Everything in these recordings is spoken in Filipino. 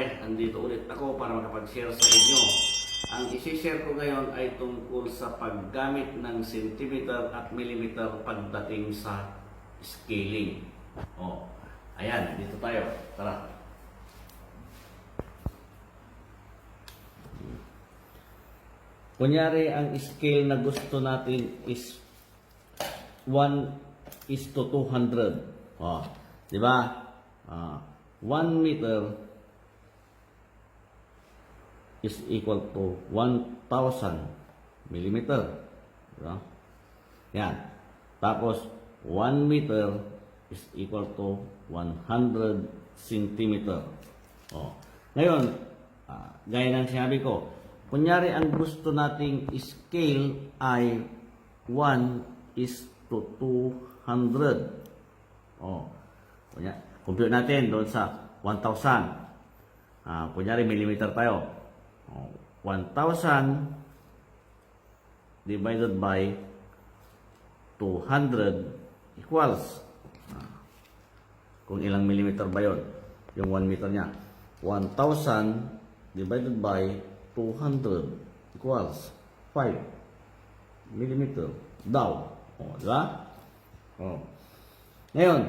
pare, andito ulit ako para makapag-share sa inyo. Ang isi-share ko ngayon ay tungkol sa paggamit ng centimeter at millimeter pagdating sa scaling. Ayan, dito tayo. Tara. Kunyari, ang scale na gusto natin is 1:200. Di ba? 1 meter is equal to 1,000 millimeter. Diba? Yan. Tapos, 1 meter is equal to 100 centimeter. Ngayon, gaya ng sinabi ko, kunyari ang gusto nating scale ay 1:200. Compute natin doon sa 1,000. Kunyari millimeter tayo. 1,000 divided by 200 equals kung ilang millimeter ba yun? Yung 1 meter niya. 1,000 divided by 200 equals 5 millimeter daw. Diba? Ngayon,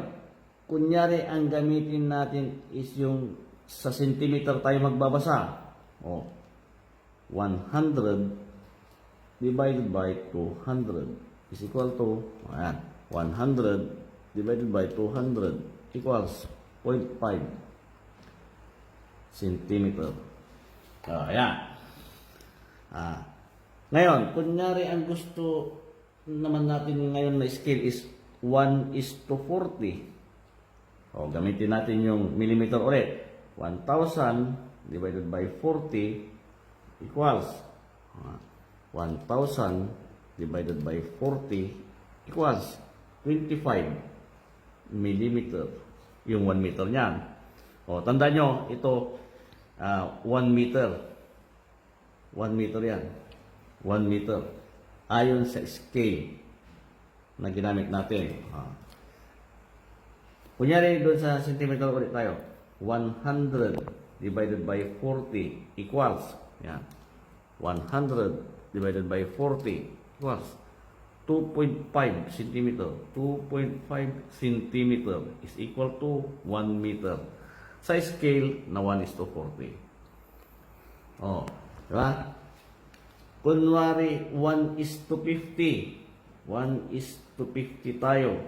kunyari ang gamitin natin is yung sa centimeter tayo magbabasa. 100 divided by 200 is equal to, 100 divided by 200 equals 0.5 centimeter. Ayan. Ngayon, kunyari ang gusto naman natin ngayon na scale is 1:40. Gamitin natin yung millimeter ulit. 1,000 divided by 40 equals 1,000 divided by 40 equals 25 millimeter. Yung 1 meter niyan. Tandaan nyo, ito 1 meter. 1 meter yan. 1 meter. Ayon sa scale na ginamit natin. Kunyari doon sa centimeter ulit tayo. 100 divided by 40 equals, 100 divided by 40 equals 2.5 centimeter. 2.5 centimeter is equal to 1 meter. Sa scale na 1:40. Diba? Kunwari 1:50. 1:50 tayo.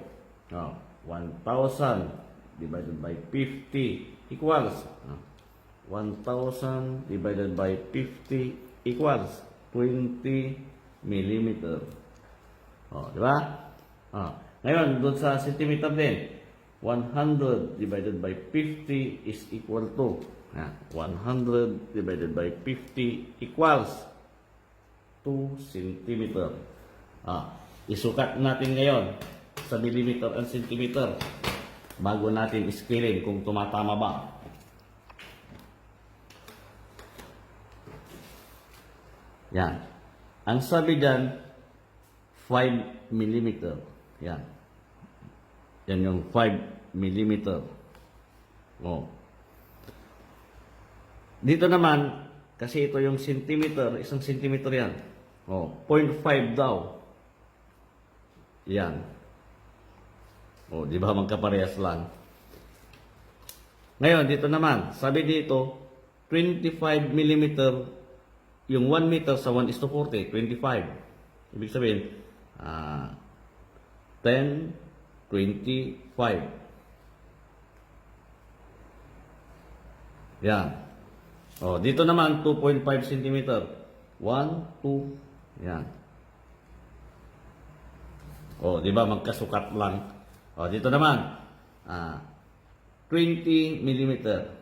1,000 divided by 50 equals 1,000 divided by 50 equals 20 millimeter. Diba? Ngayon, doon sa centimeter din, 100 divided by 50 is equal to 100 divided by 50 equals 2 centimeter. Isukat natin ngayon sa millimeter and centimeter bago natin scalein kung tumatama ba. Yan. Ang sabi dyan, 5 millimeter. Yan. Yan yung 5 millimeter. Dito naman, kasi ito yung centimeter, isang centimeter yan. 0.5 daw. Yan. Di ba magkaparehas lang? Ngayon, dito naman, sabi dito, 25 millimeter, yung 1 meter sa 1:40, 25. Ibig sabihin, 10, 25. Yan. Dito naman, 2.5 centimeter. 1, 2, yan. Di ba magkasukat lang? Dito naman, 20 millimeter.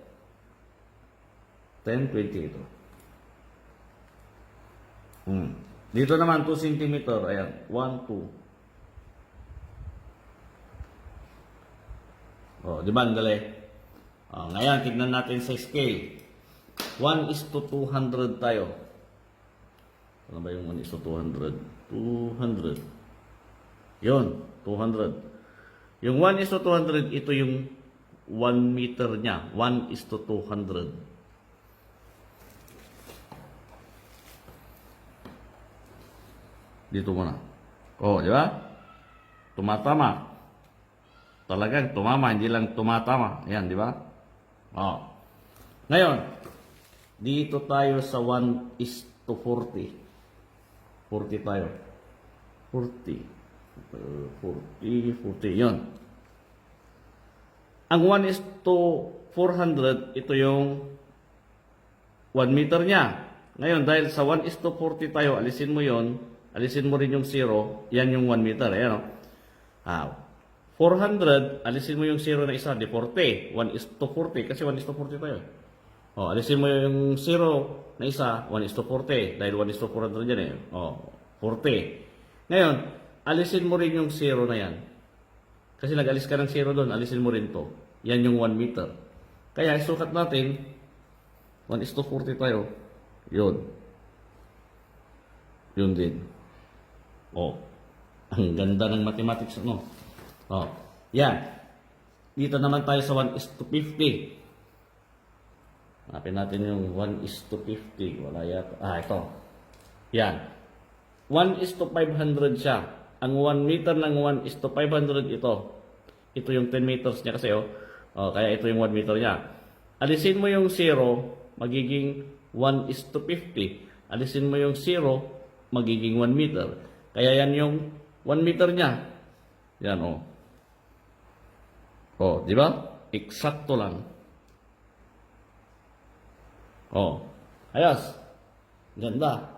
10, 20 ito. Dito naman, 2 centimeter. Ayan, 1, 2. Di ba, ang dali? Ngayon, tignan natin sa scale. 1:200 tayo. Ano ba yung 1:200? 200. Yun, 200. Yung 1:200, ito yung 1 meter niya. 1:200. Dito muna. Oh, di ba? Tumatama. Talagang tumama, hindi lang tumatama. Ayan, di ba? Oh. Ngayon, dito tayo sa 1:40. 40 tayo. 40. 40. Yun. Ang 1:400, ito yung 1 meter niya. Ngayon, dahil sa 1:40 tayo, alisin mo yon, alisin mo rin yung 0, yan yung 1 meter. Ayan, o. 400, alisin mo yung 0 na isa, di 40. 1:40, kasi 1:40 tayo. O, alisin mo yung 0 na isa, 1:40, dahil 1:400 yan eh. O, 40. Ngayon, alisin mo rin yung 0 na yan. Kasi nag-alis ka ng 0 doon, alisin mo rin to. Yan yung 1 meter. Kaya, isukat natin, 1:40 tayo. Yun. Yun din. Oh. Ang ganda ng mathematics, no? Oh. Yan. Dito naman tayo sa 1:50. Hanapin natin yung 1:50. Wala yata. Ito. Yan. 1:500 siya. Ang 1 meter ng 1:500 ito. Ito yung 10 meters niya kasi, oh. Oh, kaya ito yung 1 meter niya. Alisin mo yung 0, magiging 1:50. Alisin mo yung 0, magiging 1 meter. Kaya yan yung 1 meter niya. Yan, oh. Oh, di ba? Eksakto lang. Oh. Ayos. Ganda.